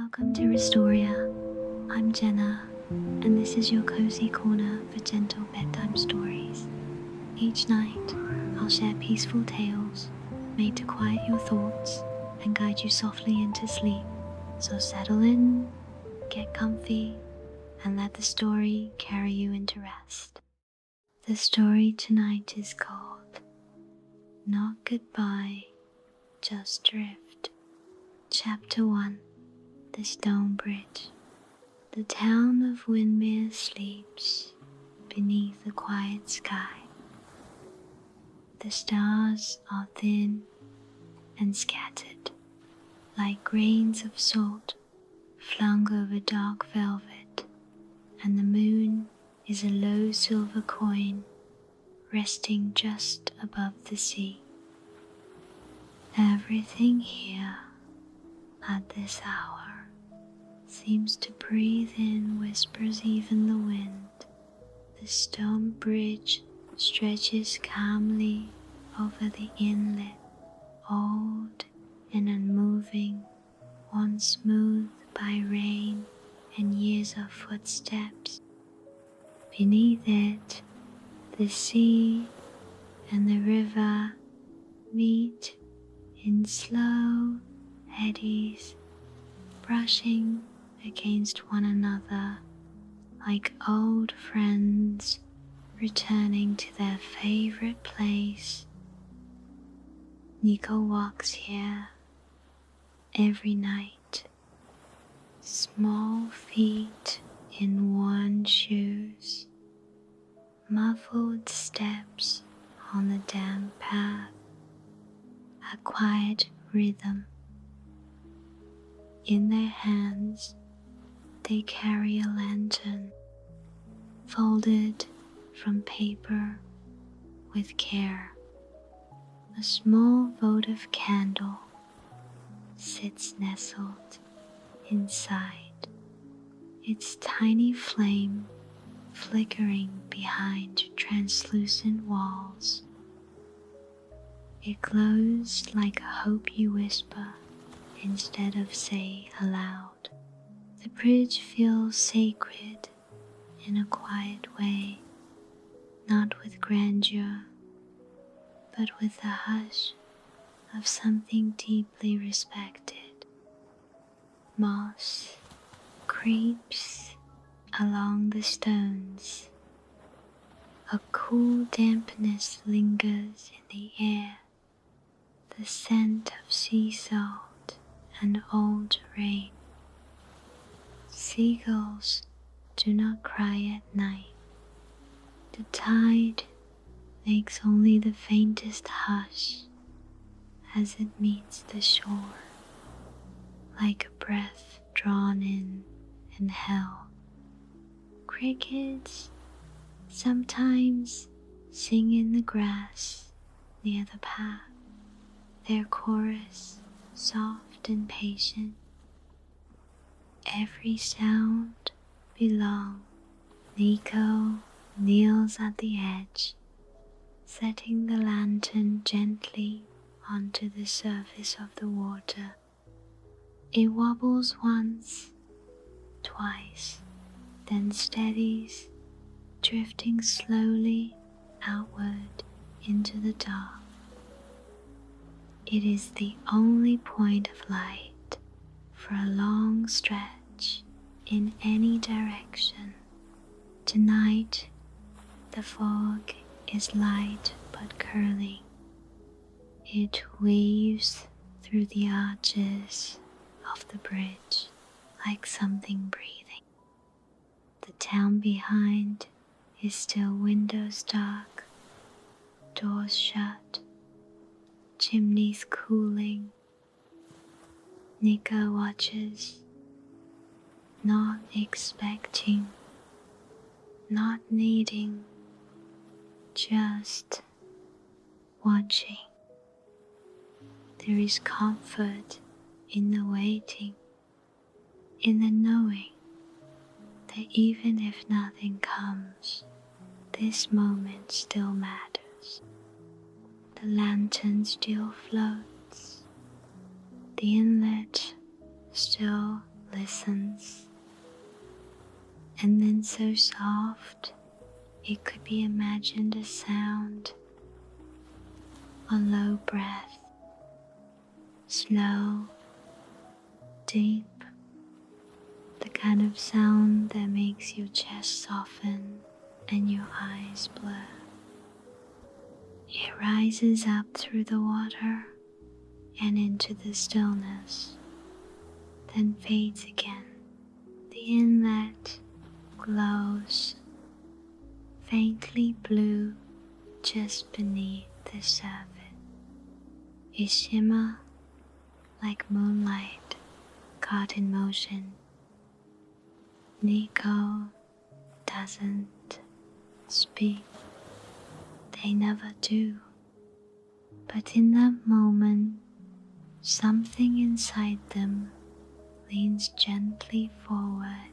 Welcome to Restoria. I'm Jenna, and this is your cozy corner for gentle bedtime stories. Each night, I'll share peaceful tales made to quiet your thoughts and guide you softly into sleep. So settle in, get comfy, and let the story carry you into rest. The story tonight is called Not Goodbye, Just Drift. Chapter 1. The Stone Bridge. The town of Windmere sleeps beneath the quiet sky. The stars are thin and scattered, like grains of salt flung over dark velvet, and the moon is a low silver coin resting just above the sea. Everything here at this hour seems to breathe in whispers, even the wind. The stone bridge stretches calmly over the inlet, old and unmoving, once smoothed by rain and years of footsteps. Beneath it, the sea and the river meet in slow eddies, brushing against one another like old friends returning to their favorite place. Nico walks here every night, small feet in worn shoes, muffled steps on the damp path, a quiet rhythm. In their hands, they carry a lantern, folded from paper with care. A small votive candle sits nestled inside, its tiny flame flickering behind translucent walls. It glows like a hope you whisper instead of say aloud. The bridge feels sacred in a quiet way, not with grandeur, but with the hush of something deeply respected. Moss creeps along the stones. A cool dampness lingers in the air, the scent of sea salt and old rain. Seagulls do not cry at night. The tide makes only the faintest hush as it meets the shore, like a breath drawn in and held. Crickets sometimes sing in the grass near the path, their chorus soft and patient. Every sound belongs. Nico kneels at the edge, setting the lantern gently onto the surface of the water. It wobbles once, twice, then steadies, drifting slowly outward into the dark. It is the only point of light for a long stretch in any direction. Tonight, the fog is light but curling. It weaves through the arches of the bridge like something breathing. The town behind is still windows dark, doors shut, chimneys cooling. Nico watches, not expecting, not needing, just watching. There is comfort in the waiting, in the knowing that even if nothing comes, this moment still matters. The lantern still floats, the inlet still listens, and then so soft it could be imagined a sound, a low breath, slow, deep, the kind of sound that makes your chest soften and your eyes blur. It rises up through the water and into the stillness, then fades again. The inlet glows faintly blue just beneath the surface. It shimmers like moonlight caught in motion. Nico doesn't speak. They never do. But in that moment, something inside them leans gently forward,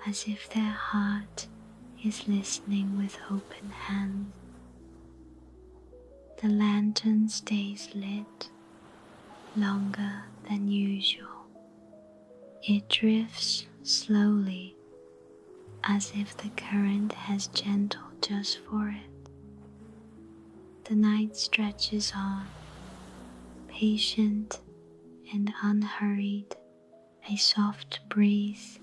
as if their heart is listening with open hands. The lantern stays lit longer than usual. It drifts slowly, as if the current has gentled just for it. The night stretches on, patient and unhurried. A soft breeze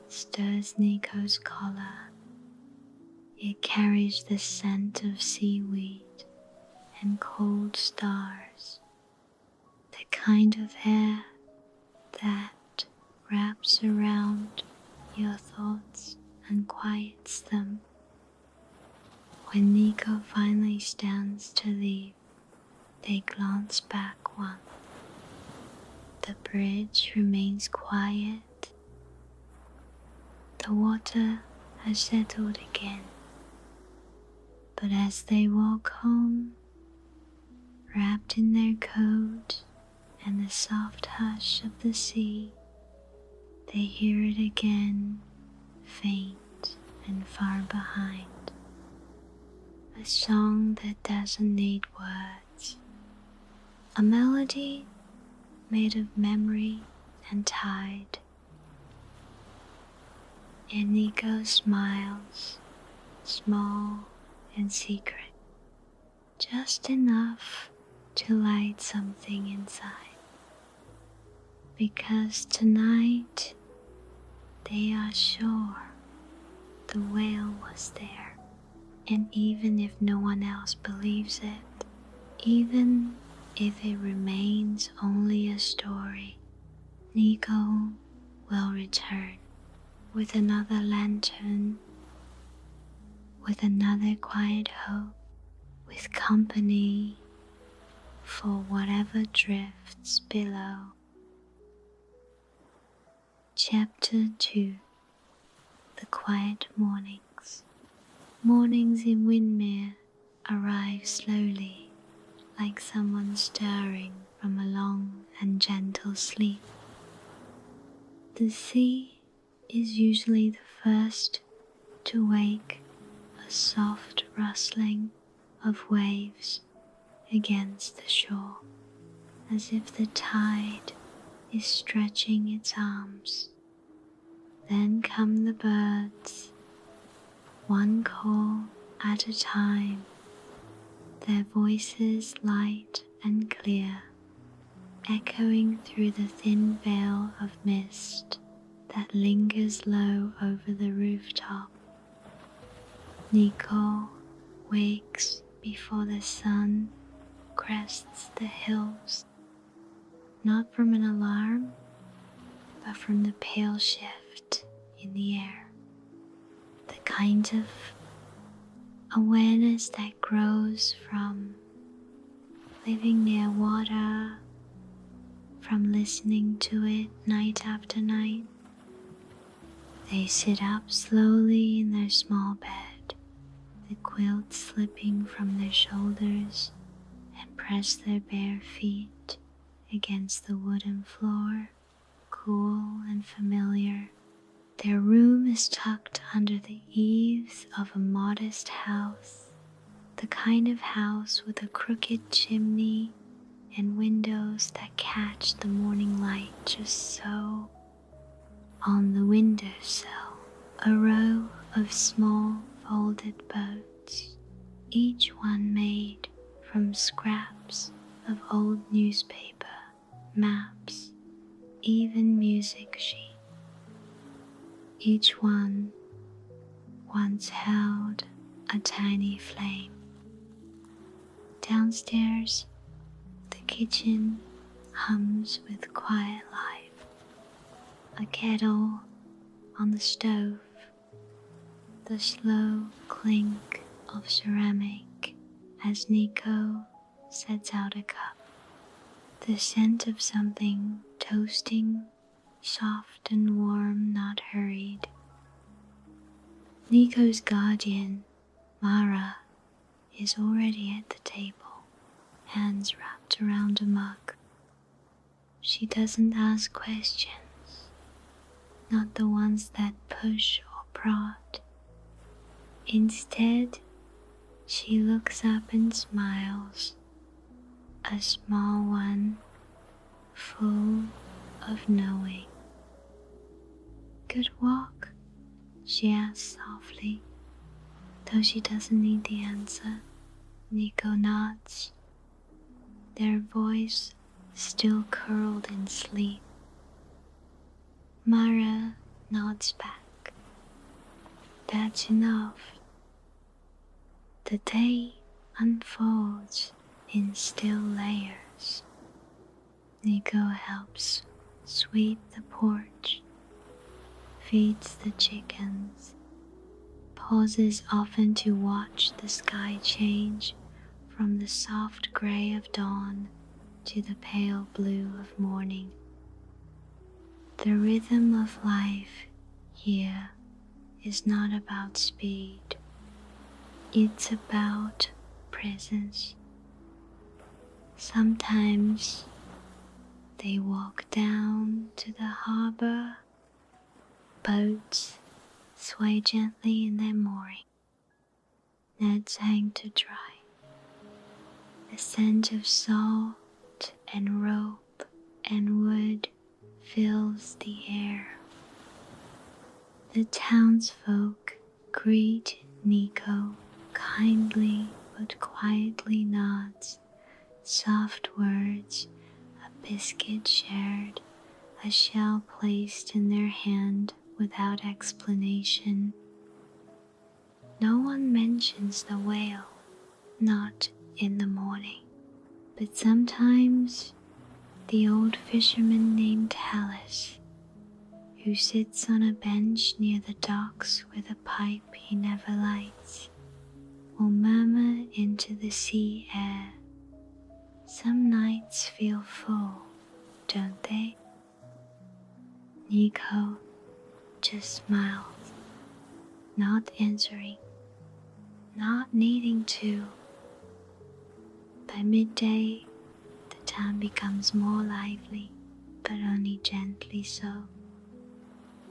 stirs Nico's collar. It carries the scent of seaweed and cold stars, the kind of air that wraps around your thoughts and quiets them. When Nico finally stands to leave, they glance back once. The bridge remains quiet. The water has settled again. But as they walk home, wrapped in their coat and the soft hush of the sea, they hear it again, faint and far behind. A song that doesn't need words. A melody made of memory and tide. And Nico smiles, small and secret, just enough to light something inside. Because tonight they are sure the whale was there. And even if no one else believes it, even if it remains only a story, Nico will return with another lantern, with another quiet hope, with company for whatever drifts below. Chapter 2. The Quiet Mornings. Mornings in Windermere arrive slowly, like someone stirring from a long and gentle sleep. The sea is usually the first to wake, a soft rustling of waves against the shore, as if the tide is stretching its arms. Then come the birds, one call at a time, their voices light and clear, echoing through the thin veil of mist that lingers low over the rooftop. Nico wakes before the sun crests the hills, not from an alarm, but from the pale shift in the air. The kind of awareness that grows from living near water, from listening to it night after night. They sit up slowly in their small bed, the quilt slipping from their shoulders, and press their bare feet against the wooden floor, cool and familiar. Their room is tucked under the eaves of a modest house, the kind of house with a crooked chimney and windows that catch the morning light just so, On the windowsill, a row of small folded boats, each one made from scraps of old newspaper, maps, even music sheets. Each one once held a tiny flame. Downstairs, the kitchen hums with quiet life. A kettle on the stove, the slow clink of ceramic as Nico sets out a cup. The scent of something toasting, soft and warm, not hurried. Nico's guardian, Mara, is already at the table, hands wrapped around a mug. She doesn't ask questions, not the ones that push or prod. Instead, she looks up and smiles, a small one, full of knowing. Good walk? She asks softly, though she doesn't need the answer. Nico nods, their voice still curled in sleep. Mara nods back. That's enough. The day unfolds in still layers. Nico helps sweep the porch, feeds the chickens, pauses often to watch the sky change from the soft gray of dawn to the pale blue of morning. The rhythm of life here is not about speed. It's about presence. Sometimes they walk down to the harbor. Boats sway gently in their mooring. Nets hang to dry. The scent of salt and rope and wood fills the air. The townsfolk greet Nico kindly but quietly nods, soft words, a biscuit shared, a shell placed in their hand without explanation. No one mentions the whale, not in the morning, but sometimes the old fisherman named Alice, who sits on a bench near the docks with a pipe he never lights, will murmur into the sea air. Some nights feel full, don't they? Nico just smiles, not answering, not needing to. By midday, the town becomes more lively, but only gently so.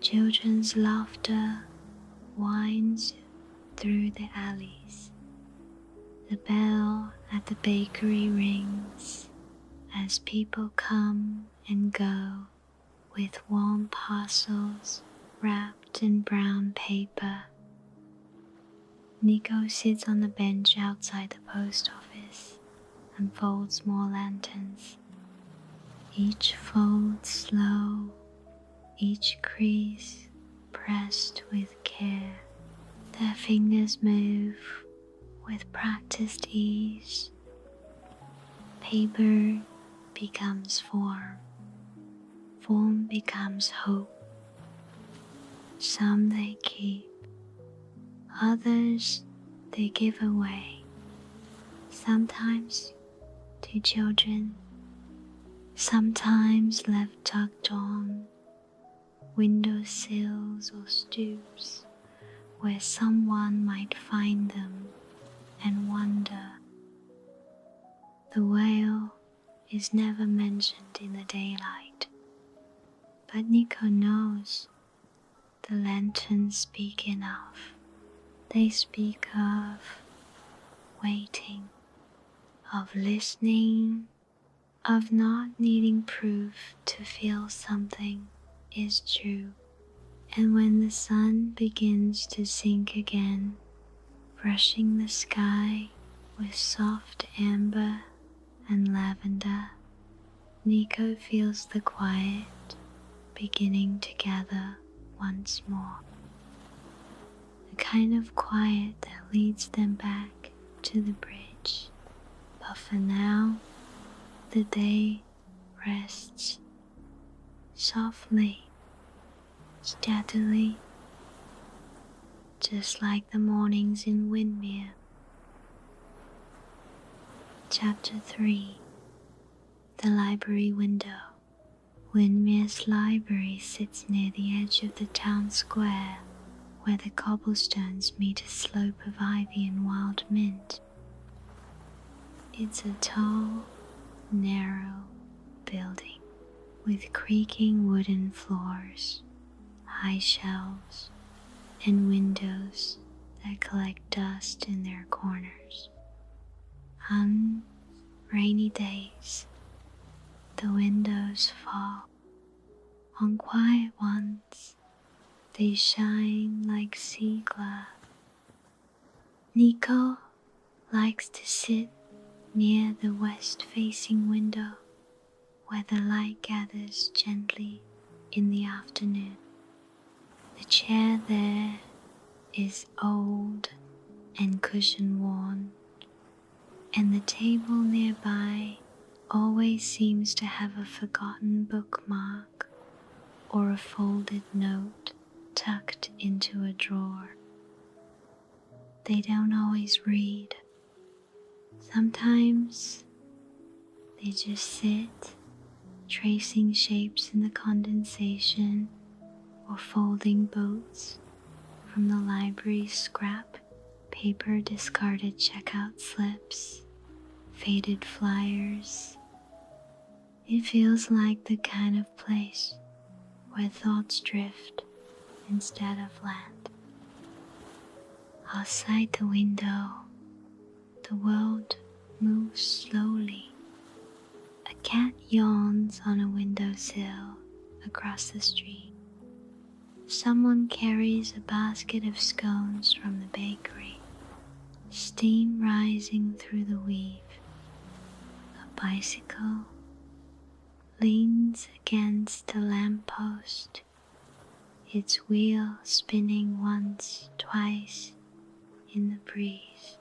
Children's laughter winds through the alleys. The bell at the bakery rings as people come and go with warm parcels wrapped in brown paper. Nico sits on the bench outside the post office and folds more lanterns. Each fold slow, each crease pressed with care. Their fingers move with practiced ease. Paper becomes form. Form becomes hope. Some they keep, others they give away. Sometimes to children, sometimes left tucked on windowsills or stoops where someone might find them and wonder. The whale is never mentioned in the daylight, but Nico knows the lanterns speak enough. They speak of waiting, of listening, of not needing proof to feel something is true. And when the sun begins to sink again, brushing the sky with soft amber and lavender, Nico feels the quiet beginning to gather once more. The kind of quiet that leads them back to the bridge. But for now, the day rests softly, steadily, just like the mornings in Windmere. Chapter 3. The Library Window. Windmere's library sits near the edge of the town square, where the cobblestones meet a slope of ivy and wild mint. It's a tall, narrow building with creaking wooden floors, high shelves, and windows that collect dust in their corners. On rainy days, the windows fall. On quiet ones, they shine like sea glass. Nico likes to sit near the west-facing window, where the light gathers gently in the afternoon. The chair there is old and cushion-worn, and the table nearby always seems to have a forgotten bookmark or a folded note tucked into a drawer. They don't always read. Sometimes they just sit, tracing shapes in the condensation or folding boats from the library's scrap paper, discarded checkout slips, faded flyers. It feels like the kind of place where thoughts drift instead of land. Outside the window, the world moves slowly. A cat yawns on a windowsill across the street. Someone carries a basket of scones from the bakery, steam rising through the weave. A bicycle leans against a lamppost, its wheel spinning once, twice in the breeze.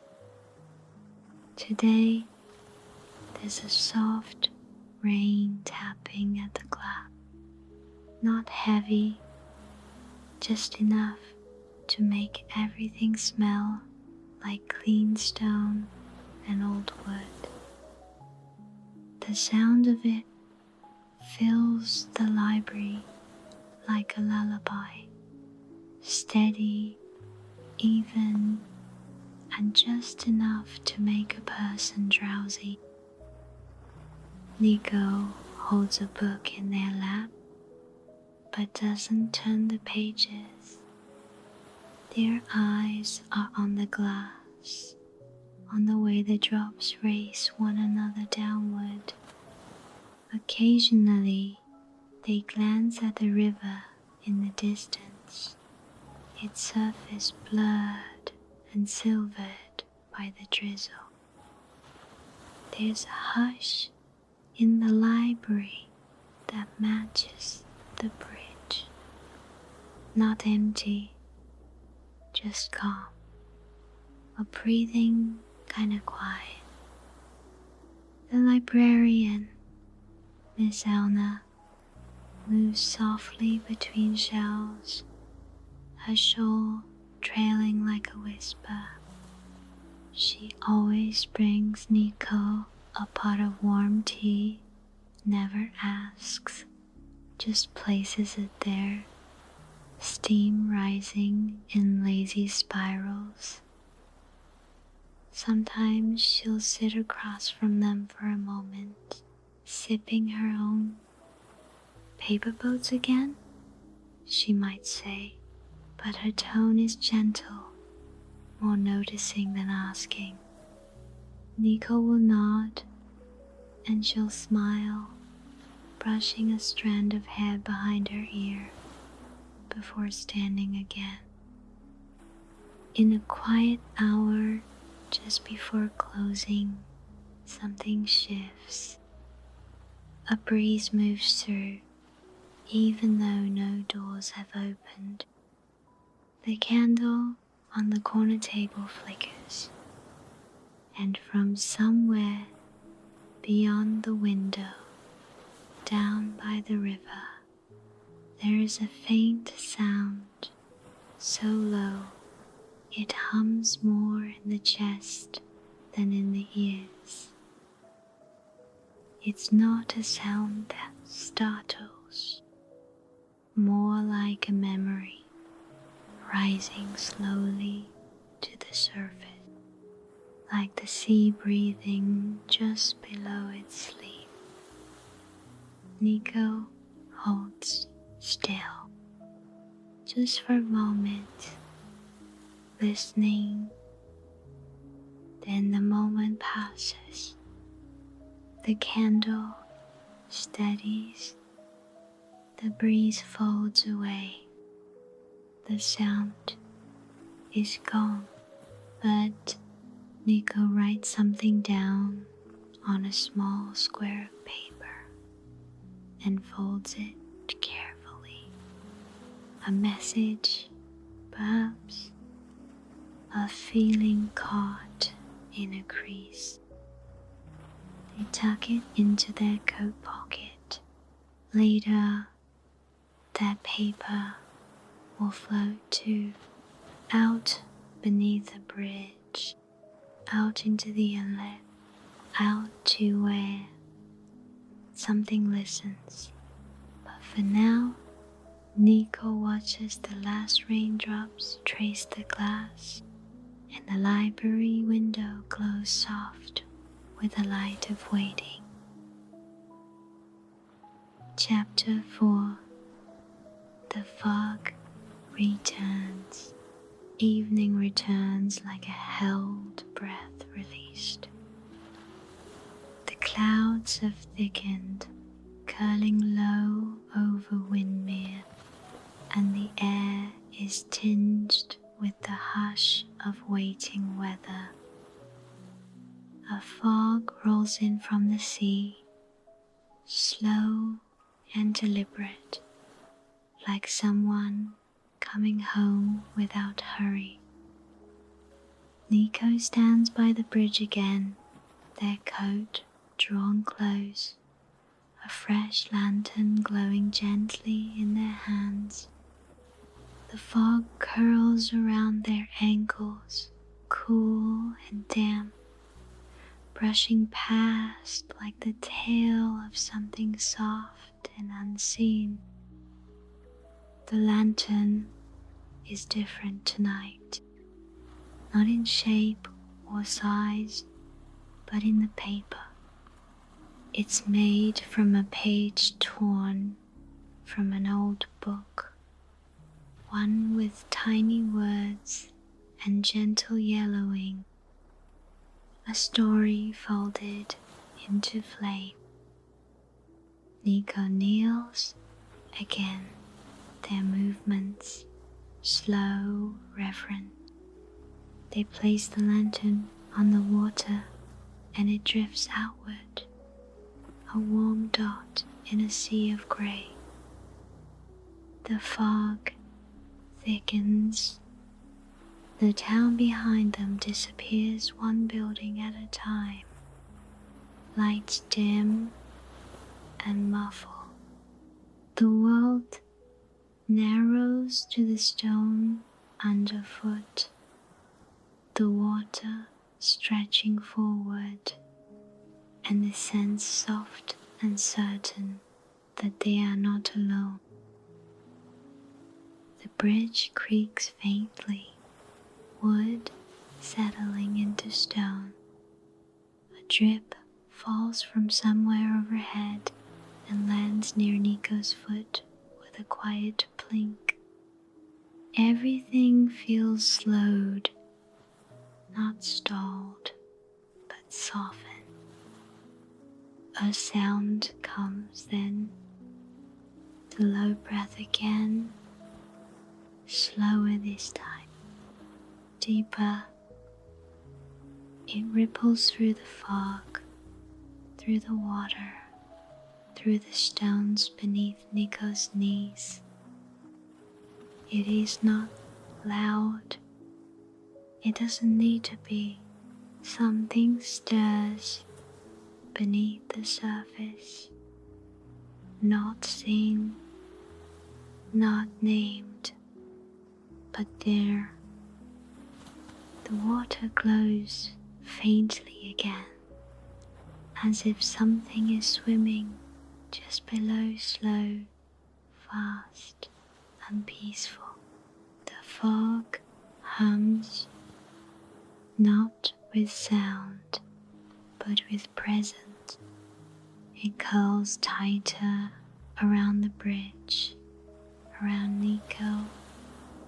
Today, there's a soft rain tapping at the glass, not heavy, just enough to make everything smell like clean stone and old wood. The sound of it fills the library like a lullaby, steady, even, and just enough to make a person drowsy. Nico holds a book in their lap, but doesn't turn the pages. Their eyes are on the glass, on the way the drops race one another downward. Occasionally, they glance at the river in the distance, its surface blurred and silvered by the drizzle. There's a hush in the library that matches the bridge. Not empty, just calm. A breathing kinda quiet. The librarian, Miss Elna, moves softly between shelves, her shawl trailing like a whisper. She always brings Nico a pot of warm tea, never asks, just places it there, steam rising in lazy spirals. Sometimes she'll sit across from them for a moment, sipping her own. "Paper boats again?" she might say, but her tone is gentle, more noticing than asking. Nico will nod, and she'll smile, brushing a strand of hair behind her ear. before standing again. In a quiet hour just before closing, something shifts. A breeze moves through, even though no doors have opened. The candle on the corner table flickers, and from somewhere beyond the window, down by the river, there is a faint sound, so low it hums more in the chest than in the ears. It's not a sound that startles, more like a memory rising slowly to the surface, like the sea breathing just below its sleep. Nico holds still, just for a moment, listening. Then the moment passes. The candle steadies. The breeze folds away. The sound is gone, but Nico writes something down on a small square of paper and folds it carefully. A message, perhaps, a feeling caught in a crease. They tuck it into their coat pocket. Later, that paper will float too, out beneath the bridge, out into the inlet, out to where something listens. But for now, Nico watches the last raindrops trace the glass, and the library window glows soft with the light of waiting. Chapter 4. The fog returns. Evening returns like a held breath released. The clouds have thickened, curling low over Windmere, and the air is tinged with the hush of waiting weather. A fog rolls in from the sea, slow and deliberate, like someone coming home without hurry. Nico stands by the bridge again, their coat drawn close, a fresh lantern glowing gently in their hands. The fog curls around their ankles, cool and damp, brushing past like the tail of something soft and unseen. The lantern is different tonight, not in shape or size, but in the paper. It's made from a page torn from an old book, one with tiny words and gentle yellowing, a story folded into flame. Nico kneels again, their movements slow, reverent. They place the lantern on the water and it drifts outward, a warm dot in a sea of grey. The fog thickens. The town behind them disappears one building at a time. Lights dim and muffle. The world narrows to the stone underfoot, the water stretching forward, and the sense soft and certain that they are not alone. The bridge creaks faintly, wood settling into stone. A drip falls from somewhere overhead and lands near Nico's foot with a quiet plink. Everything feels slowed, not stalled, but softened. A sound comes then, the low breath again, slower this time, deeper. It ripples through the fog, through the water, through the stones beneath Nico's knees. It is not loud. It doesn't need to be. Something stirs beneath the surface, not seen, not named, but there. The water glows faintly again, as if something is swimming just below, slow, fast, and peaceful. The fog hums, not with sound, but with presence. It curls tighter around the bridge, around Nico,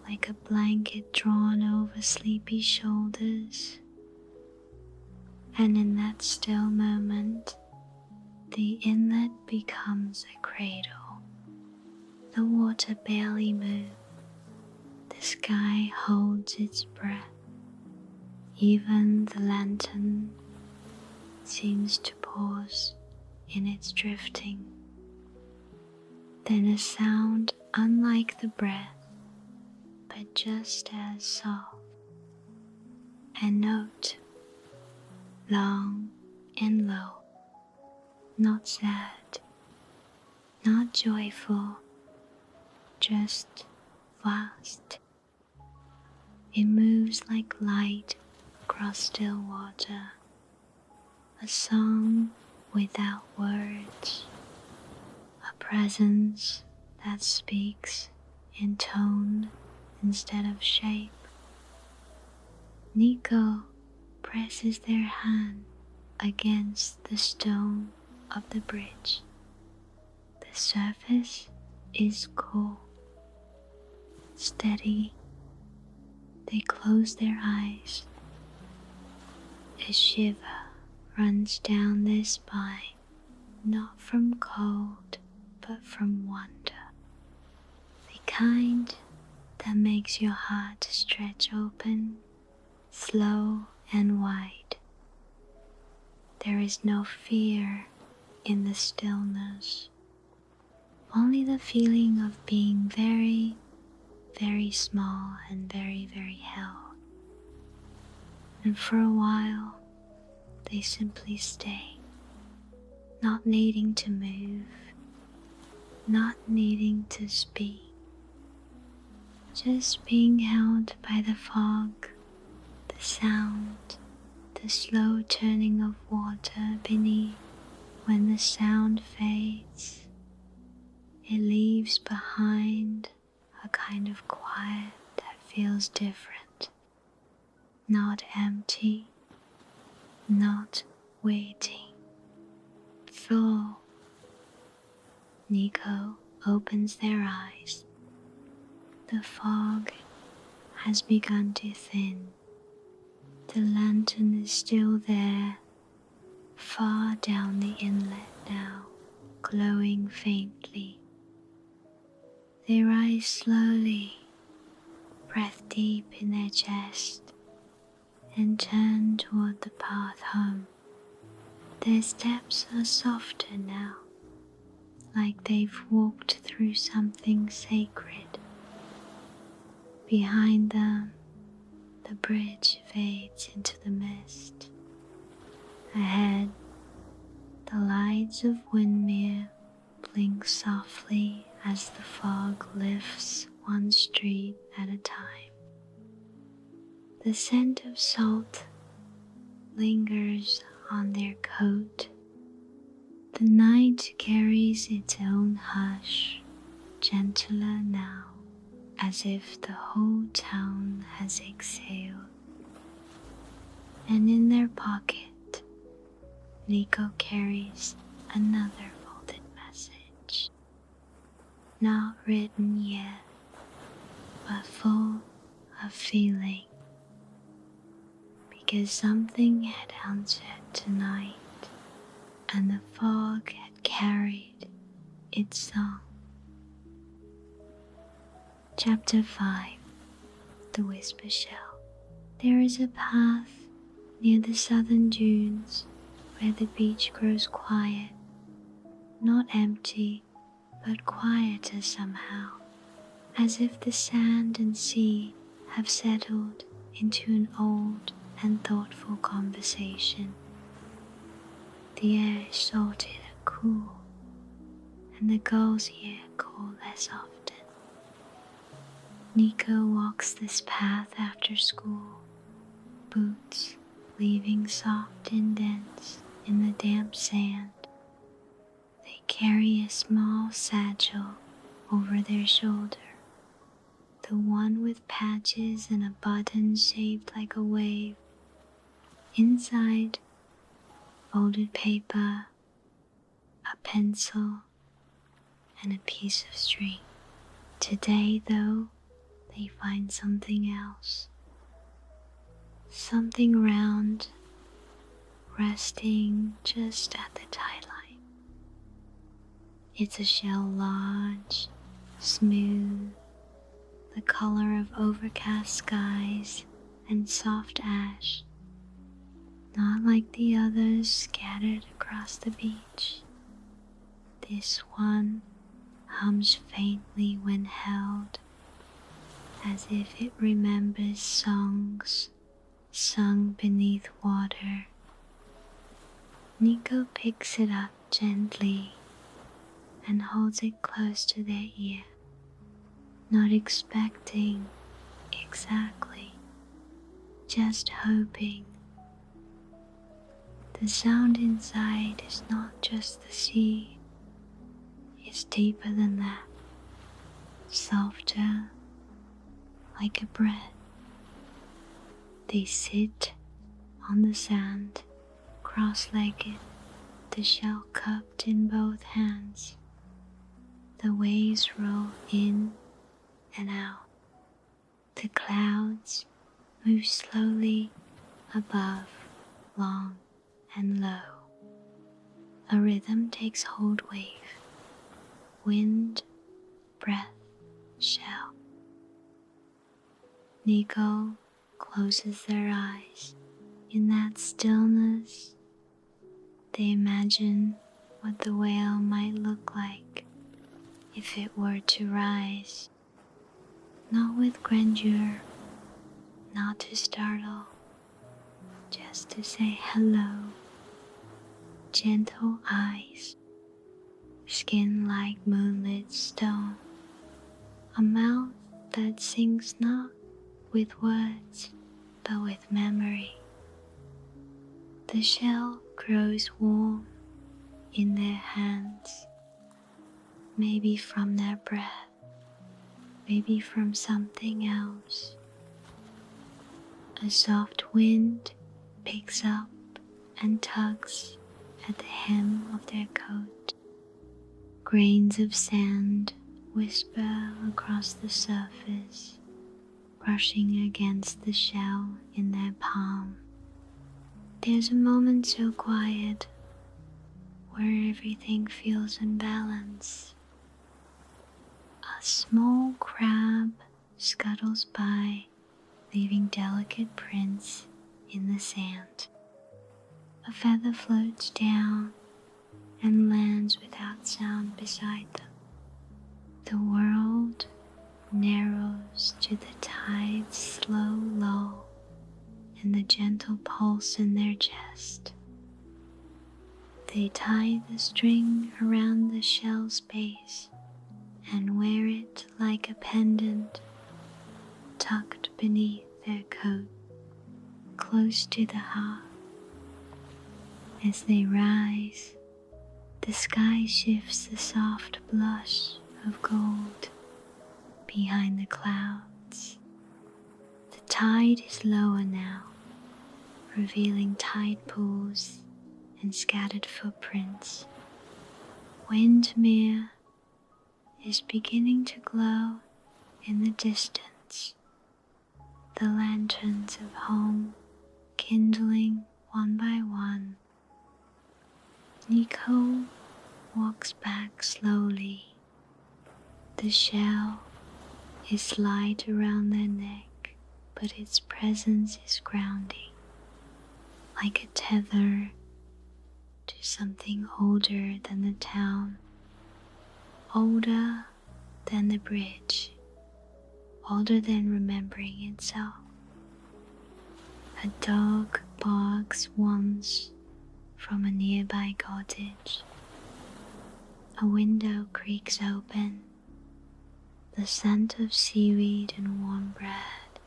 like a blanket drawn over sleepy shoulders. And in that still moment, the inlet becomes a cradle. The water barely moves. The sky holds its breath. Even the lantern seems to pause in its drifting. Then a sound unlike the breath, but just as soft. A note, long and low, not sad, not joyful, just vast. It moves like light across still water, a song without words, a presence that speaks in tone instead of shape. Nico presses their hand against the stone of the bridge. The surface is cool, steady. They close their eyes. A shiver runs down their spine, not from cold, but from wonder. The kind that makes your heart stretch open, slow and wide. There is no fear in the stillness, only the feeling of being very, very small and very, very held. And for a while, they simply stay, not needing to move, not needing to speak, just being held by the fog, the sound, the slow turning of water beneath. When the sound fades, it leaves behind a kind of quiet that feels different, not empty, not waiting, full. Nico opens their eyes. The fog has begun to thin. The lantern is still there, far down the inlet now, glowing faintly. They rise slowly, breath deep in their chest, and turn toward the path home. Their steps are softer now, like they've walked through something sacred. Behind them, the bridge fades into the mist. Ahead, the lights of Windmere blink softly as the fog lifts one street at a time. The scent of salt lingers on their coat. The night carries its own hush, gentler now, as if the whole town has exhaled. And in their pocket, Nico carries another folded message, not written yet, but full of feeling, because something had answered tonight, and the fog had carried its song. Chapter 5. the whisper shell. There is a path near the southern dunes where the beach grows quiet, not empty, but quieter somehow, as if the sand and sea have settled into an old and thoughtful conversation. The air is salted and cool, and the gulls here call less often. Nico walks this path after school, boots leaving soft indents in the damp sand. They carry a small satchel over their shoulder, the one with patches and a button shaped like a wave. Inside, folded paper, a pencil, and a piece of string. Today, though, they find something else. Something round, resting just at the tide line. It's a shell large, smooth, the color of overcast skies and soft ash, not like the others scattered across the beach. This one hums faintly when held, as if it remembers songs sung beneath water. Nico picks it up gently and holds it close to their ear, not expecting exactly, just hoping. The sound inside is not just the sea, it's deeper than that, softer, like a breath. They sit on the sand, cross-legged, the shell cupped in both hands. The waves roll in and out. The clouds move slowly above, long and low. A rhythm takes hold wave. Wind, breath, shell. Nico closes their eyes. In that stillness, they imagine what the whale might look like if it were to rise, not with grandeur, not to startle, just to say hello. Gentle eyes, skin like moonlit stone, a mouth that sings not with words, but with memory. The shell grows warm in their hands, maybe from their breath, maybe from something else. A soft wind picks up and tugs at the hem of their coat. Grains of sand whisper across the surface, brushing against the shell in their palm. There's a moment so quiet where everything feels in balance. A small crab scuttles by, leaving delicate prints in the sand. A feather floats down and lands without sound beside them. The world narrows to the tide's slow lull and the gentle pulse in their chest. They tie the string around the shell's base and wear it like a pendant, tucked beneath their coat, close to the heart. As they rise, the sky shifts a soft blush of gold behind the clouds. The tide is lower now, revealing tide pools and scattered footprints. Windmere is beginning to glow in the distance, the lanterns of home kindling one by one. Nico walks back slowly. The shell is light around their neck, but its presence is grounding, like a tether to something older than the town, older than the bridge, older than remembering itself. A dog barks once from a nearby cottage. A window creaks open. The scent of seaweed and warm bread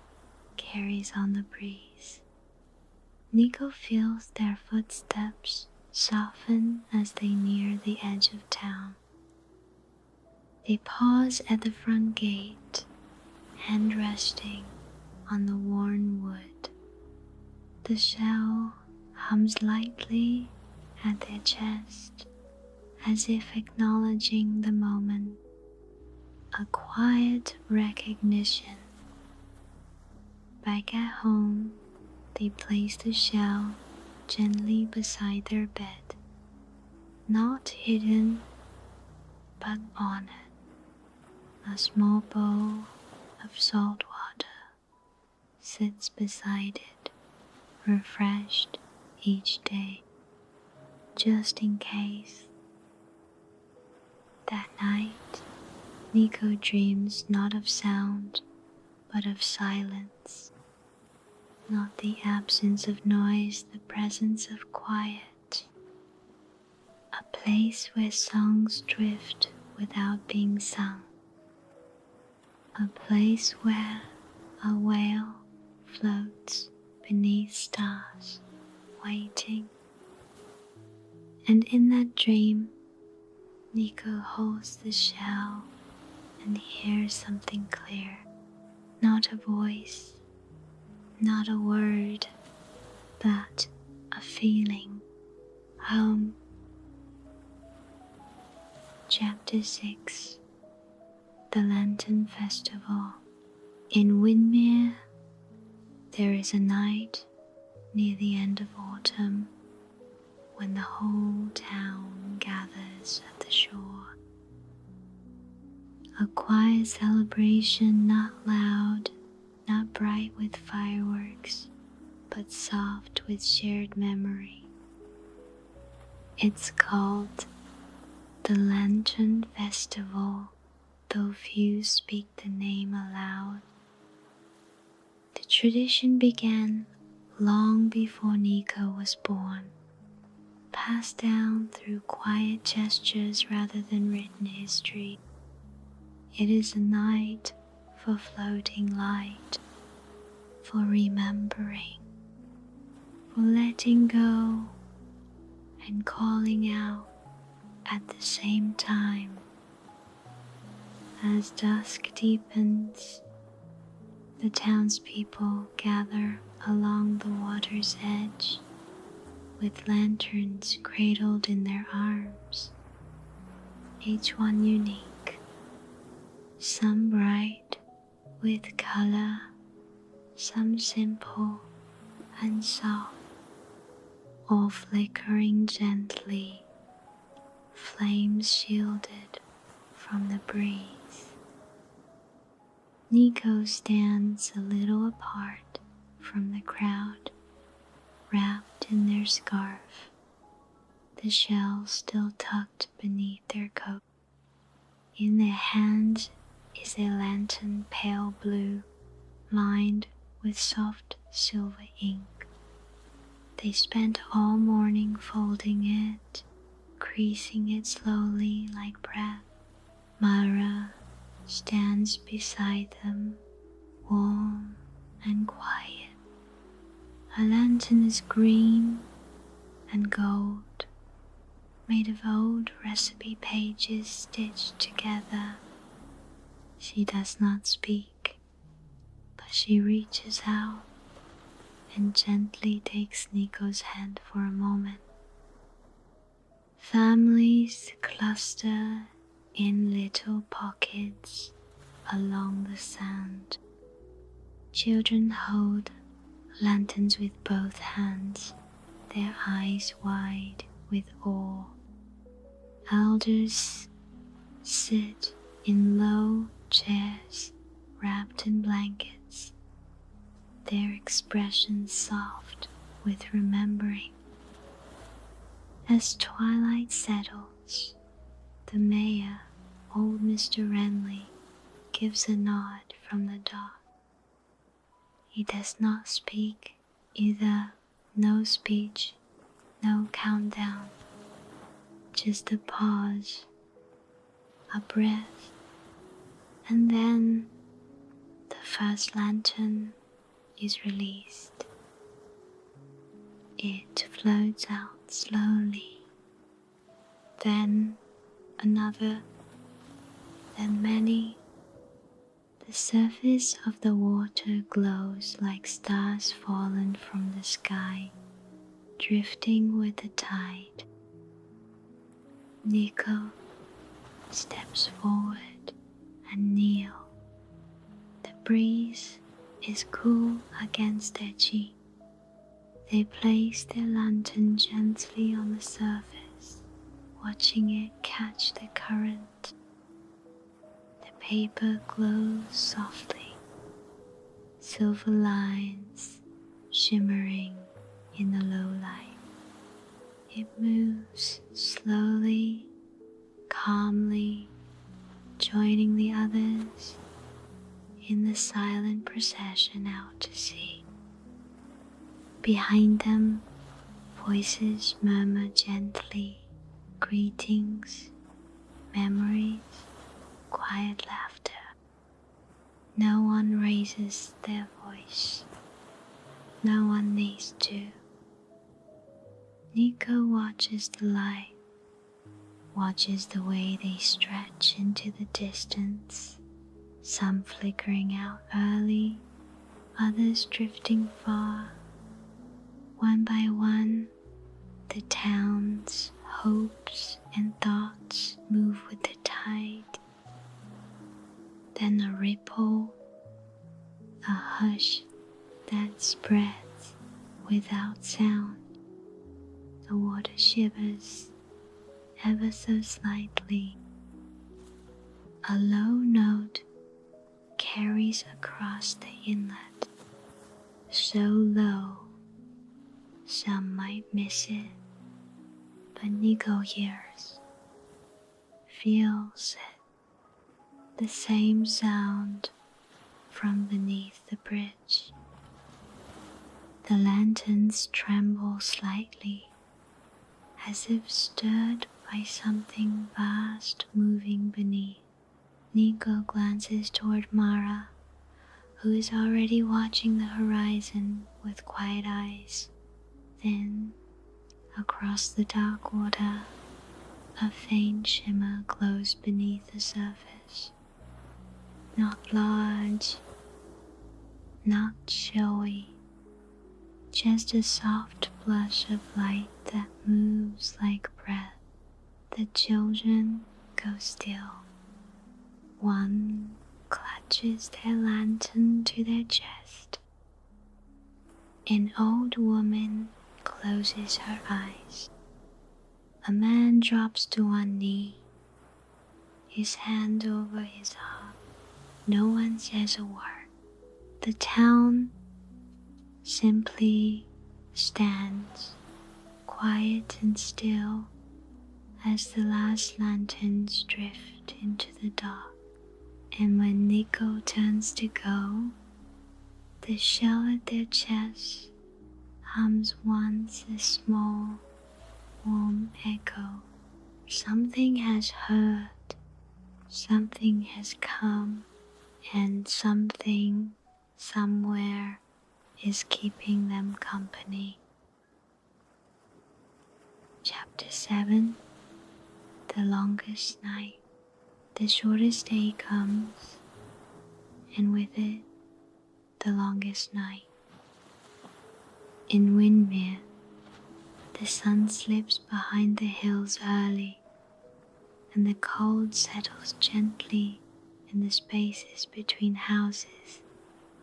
carries on the breeze. Nico feels their footsteps soften as they near the edge of town. They pause at the front gate, hand resting on the worn wood. The shell hums lightly at their chest, as if acknowledging the moment, a quiet recognition. Back at home, they place the shell gently beside their bed, not hidden, but on it. A small bowl of salt water sits beside it, refreshed each day, just in case. That night, Nico dreams not of sound, but of silence. Not the absence of noise, the presence of quiet. A place where songs drift without being sung. A place where a whale floats beneath stars, waiting. And in that dream, Nico holds the shell and hears something clear. Not a voice, not a word, but a feeling. Home. Chapter 6. The Lantern Festival. In Windermere, there is a night near the end of autumn when the whole town gathers at the shore. A quiet celebration, not loud, not bright with fireworks, but soft with shared memory. It's called the Lantern Festival, though few speak the name aloud. The tradition began long before Nico was born, passed down through quiet gestures rather than written history. It is a night for floating light, for remembering, for letting go and calling out at the same time. As dusk deepens, the townspeople gather along the water's edge with lanterns cradled in their arms, each one unique, some bright with color, some simple and soft, all flickering gently, flames shielded from the breeze. Nico stands a little apart from the crowd, wrapped in their scarf, the shell still tucked beneath their coat. In their hands is a lantern pale blue, lined with soft silver ink. They spent all morning folding it, creasing it slowly like breath. Myra stands beside them, warm and quiet. Her lantern is green and gold, made of old recipe pages stitched together. She does not speak, but she reaches out and gently takes Nico's hand for a moment. Families cluster in little pockets along the sand. Children hold lanterns with both hands, their eyes wide with awe. Elders sit in low chairs wrapped in blankets. their expressions soft with remembering. As twilight settles, the mayor, old Mr. Renly, gives a nod from the dock. He does not speak, either no speech, no countdown, just a pause, a breath, and then the first lantern is released. It floats out slowly, then another, then many. The surface of the water glows like stars fallen from the sky, drifting with the tide. Nico steps forward and kneel. The breeze is cool against their cheek. They place their lantern gently on the surface, watching it catch the current. The paper glows softly, silver lines shimmering in the low light. It moves slowly, calmly, joining the others in the silent procession out to sea. Behind them, voices murmur gently, greetings, memories, quiet laughter. No one raises their voice. No one needs to. Nico watches the light, watches the way they stretch into the distance, some flickering out early, others drifting far. One by one, the town's hopes and thoughts move with the tide. Then a ripple, a hush that spreads without sound. The water shivers ever so slightly. A low note carries across the inlet, so low some might miss it, but Nico hears, feels it, the same sound from beneath the bridge. The lanterns tremble slightly, as if stirred by something vast moving beneath. Nico glances toward Mara, who is already watching the horizon with quiet eyes. Then, across the dark water, a faint shimmer glows beneath the surface. Not large, not showy, just a soft blush of light that moves like breath. The children go still. One clutches their lantern to their chest. An old woman closes her eyes. A man drops to one knee, his hand over his heart. No one says a word. The town simply stands, quiet and still, as the last lanterns drift into the dark. And when Nico turns to go, the shell at their chest hums once a small, warm echo. Something has heard, something has come, and something, somewhere, is keeping them company. Chapter 7. The Longest Night. The shortest day comes, and with it, the longest night. In Windmere, the sun slips behind the hills early, and the cold settles gently in the spaces between houses,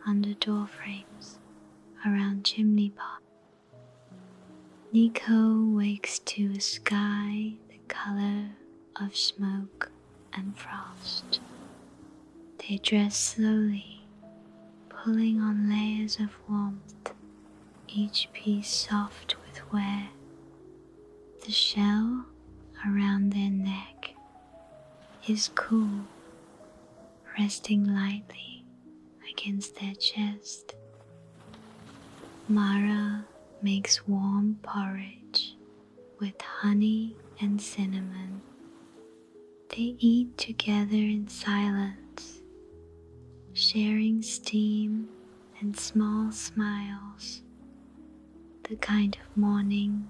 under door frames, around chimney pots. Nico wakes to a sky the color of smoke and frost. They dress slowly, pulling on layers of warmth, each piece soft with wear. The shell around their neck is cool, resting lightly against their chest. Mara makes warm porridge with honey and cinnamon. They eat together in silence, sharing steam and small smiles, the kind of morning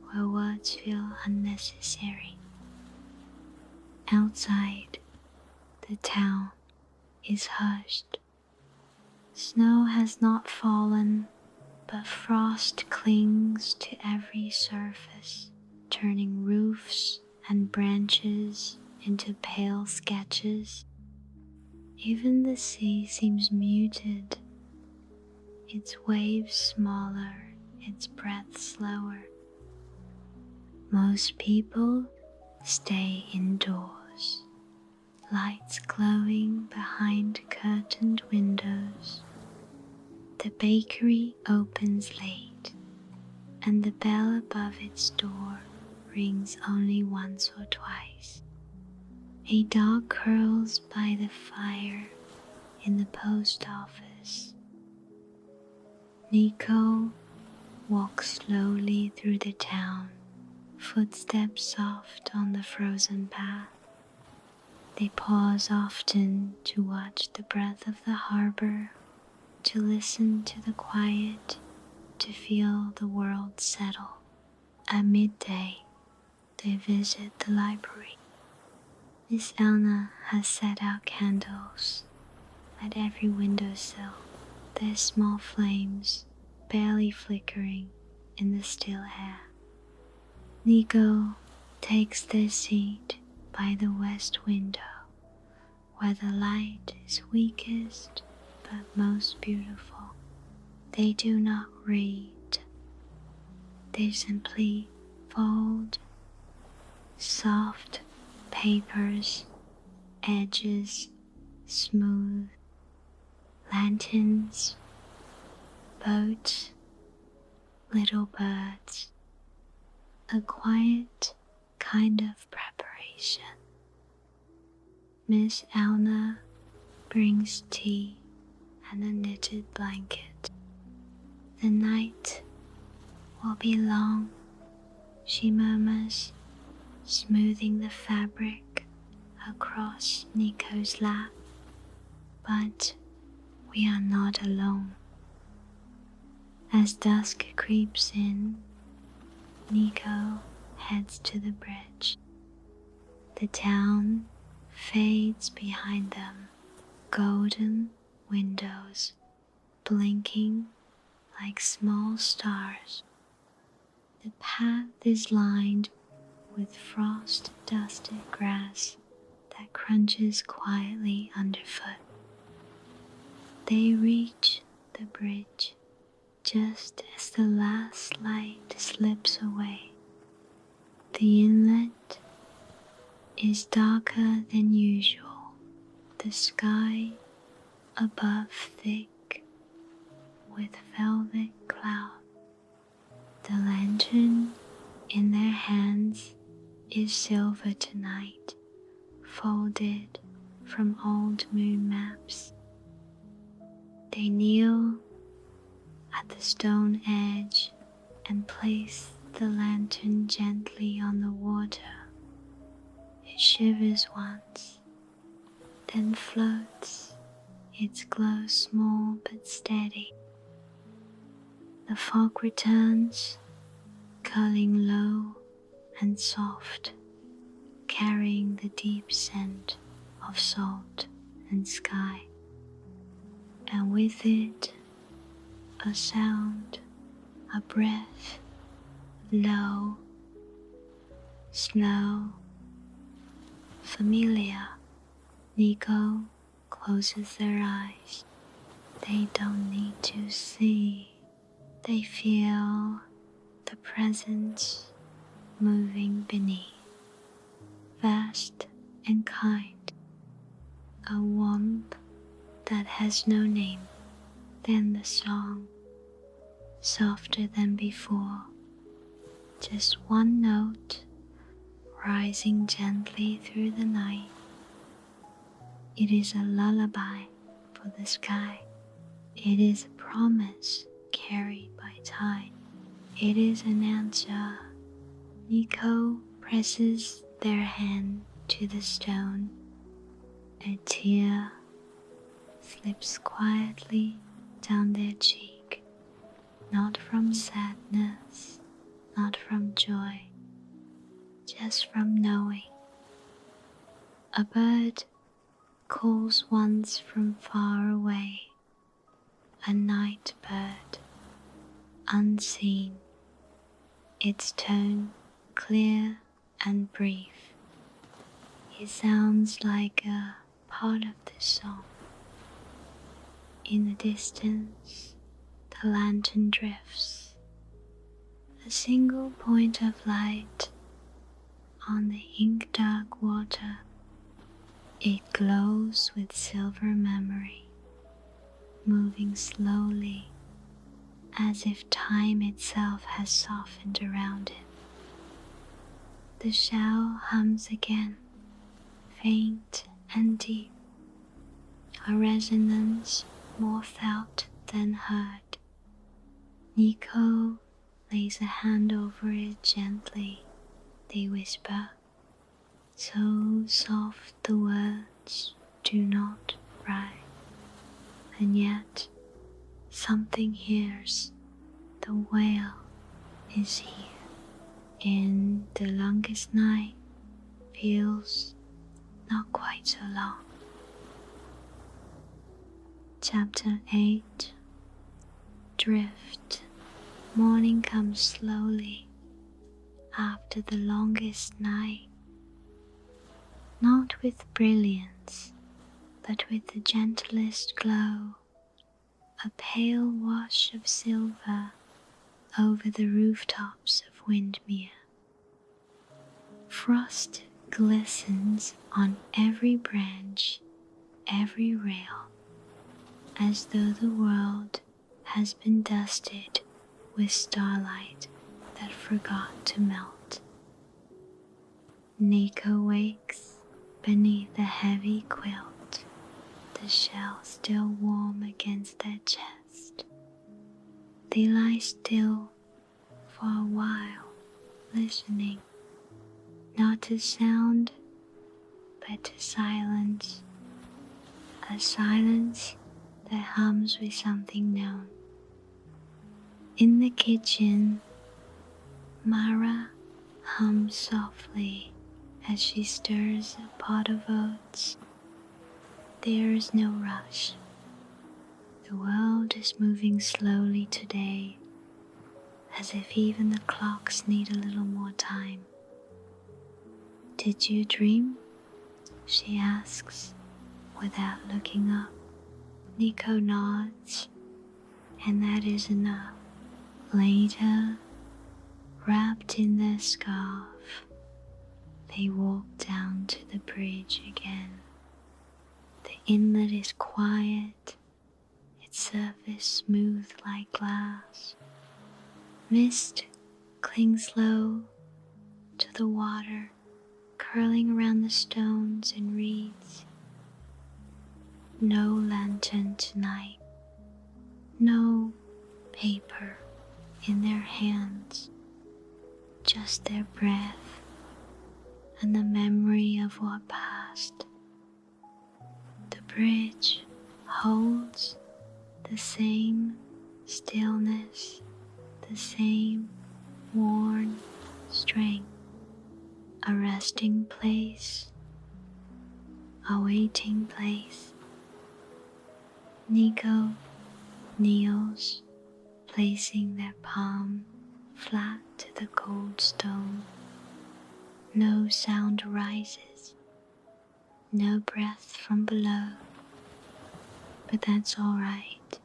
where words feel unnecessary. Outside, the town is hushed. Snow has not fallen, but frost clings to every surface, turning roofs and branches into pale sketches. Even the sea seems muted, its waves smaller, its breath slower. Most people stay indoors, lights glowing behind curtained windows. The bakery opens late, and the bell above its door rings only once or twice. A dog curls by the fire in the post office. Nico walks slowly through the town, footsteps soft on the frozen path. They pause often to watch the breath of the harbor, to listen to the quiet, to feel the world settle. At midday, they visit the library. Miss Elna has set out candles at every windowsill, their small flames barely flickering in the still air. Nico takes their seat by the west window, where the light is weakest but most beautiful. They do not read. They simply fold soft papers, edges smooth, lanterns, boats, little birds, a quiet kind of preparation. Miss Elna brings tea and a knitted blanket. The night will be long, she murmurs, smoothing the fabric across Nico's lap. But we are not alone. As dusk creeps in, Nico heads to the bridge. The town fades behind them, golden windows blinking like small stars. The path is lined with frost-dusted grass that crunches quietly underfoot. They reach the bridge just as the last light slips away. The inlet is darker than usual, the sky above thick with velvet cloud. The lantern in their hands is silver tonight, folded from old moon maps. They kneel at the stone edge and place the lantern gently on the water. It shivers once, then floats, its glow small but steady. The fog returns, curling low and soft, carrying the deep scent of salt and sky. And with it, a sound, a breath, low, slow, familiar. Nico closes their eyes. They don't need to see. They feel the presence moving beneath, vast and kind, a warmth that has no name. Then the song, softer than before, just one note rising gently through the night. It is a lullaby for the sky. It is a promise carried by tide. It is an answer. Nico presses their hand to the stone. A tear slips quietly down their cheek, not from sadness, not from joy, just from knowing. A bird calls once from far away, a night bird, unseen, its tone clear and brief. It sounds like a part of the song. In the distance, the lantern drifts, a single point of light on the ink-dark water. It glows with silver memory, moving slowly as if time itself has softened around it. The shell hums again, faint and deep, a resonance more felt than heard. Nico lays a hand over it gently. They whisper, so soft the words do not rise, and yet something hears. The wail is here. In the longest night feels not quite so long. Chapter 8. Drift. Morning comes slowly after the longest night, not with brilliance, but with the gentlest glow, a pale wash of silver over the rooftops of Windmere. Frost glistens on every branch, every rail, as though the world has been dusted with starlight that forgot to melt. Nico wakes beneath a heavy quilt, the shell still warm against their chest. They lie still for a while, listening, not to sound, but to silence, a silence that hums with something known. In the kitchen, Mara hums softly as she stirs a pot of oats. There is no rush. The world is moving slowly today, as if even the clocks need a little more time. Did you dream? She asks, without looking up. Nico nods, and that is enough. Later, wrapped in their scarf, they walk down to the bridge again. The inlet is quiet, its surface smooth like glass. Mist clings low to the water, curling around the stones and reeds. No lantern tonight, no paper in their hands, just their breath and the memory of what passed. The bridge holds the same stillness, the same worn strength, a resting place, a waiting place. Nico kneels, placing their palm flat to the cold stone. No sound rises, no breath from below, but that's all right.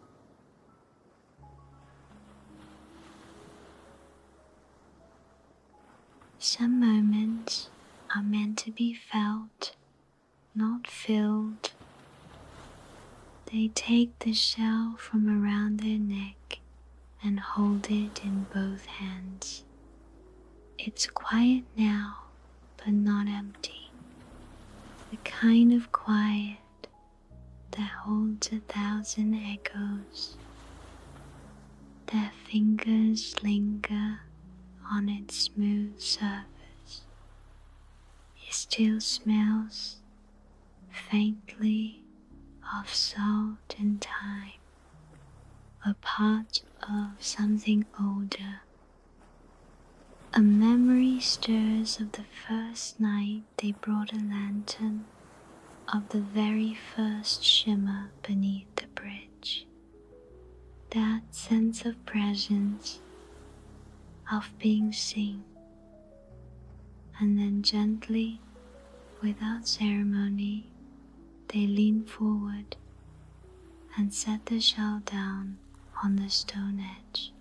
Some moments are meant to be felt, not filled. They They take the shell from around their neck and hold it in both hands. It's quiet now, but not empty. The kind of quiet that holds 1,000 echoes. Their fingers linger on its smooth surface. It still smells faintly of salt and thyme, a part of something older. A memory stirs of the first night they brought a lantern, of the very first shimmer beneath the bridge. That sense of presence, of being seen, and then gently, without ceremony, they lean forward and set the shell down on the stone edge.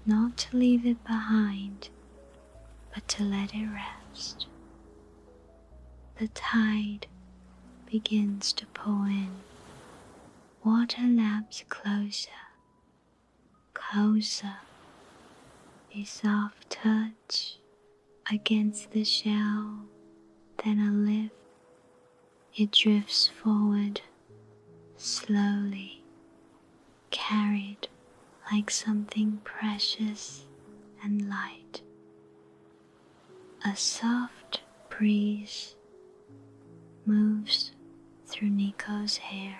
Not to leave it behind, but to let it rest. The tide begins to pull in. Water laps closer, closer. A soft touch against the shell, then a lift. It drifts forward, slowly, carried like something precious and light. A soft breeze moves through Nico's hair.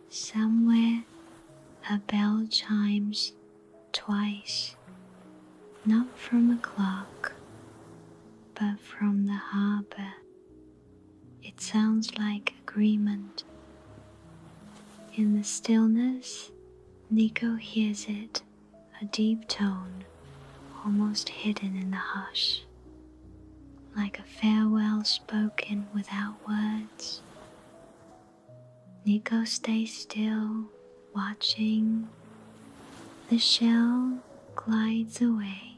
Somewhere a bell chimes twice, not from a clock, but from the harbor. It sounds like agreement. In the stillness, Nico hears it, a deep tone, almost hidden in the hush, like a farewell spoken without words. Nico stays still, watching. The shell glides away,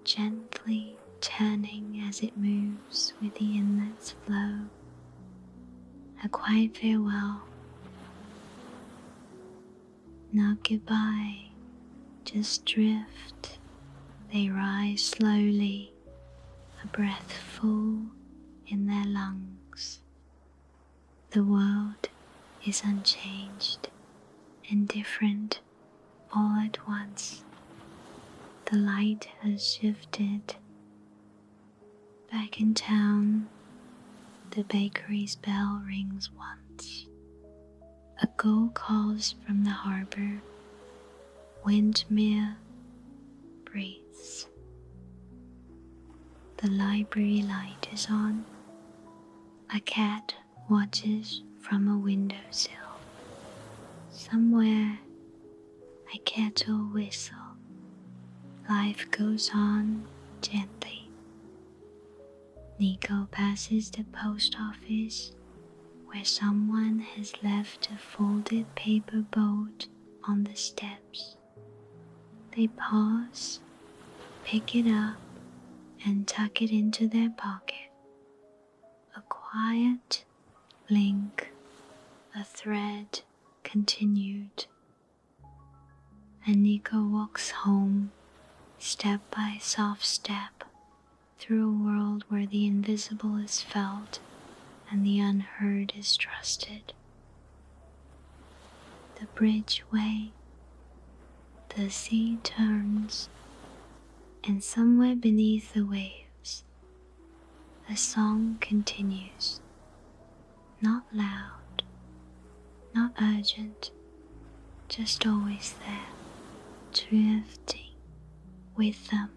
gently turning as it moves with the inlet's flow. A quiet farewell. Not goodbye, just drift. They rise slowly, a breath full in their lungs. The world is unchanged and different all at once. The light has shifted. Back in town, the bakery's bell rings once. A gull calls from the harbor. Windmere breathes. The library light is on. A cat watches from a windowsill. Somewhere, a kettle whistle. Life goes on gently. Nico passes the post office, where someone has left a folded paper boat on the steps. They pause, pick it up, and tuck it into their pocket. A quiet link, a thread continued. And Nico walks home, step by soft step, through a world where the invisible is felt and the unheard is trusted. The bridge waits, the sea turns, and somewhere beneath the waves, the song continues, not loud, not urgent, just always there, drifting with them.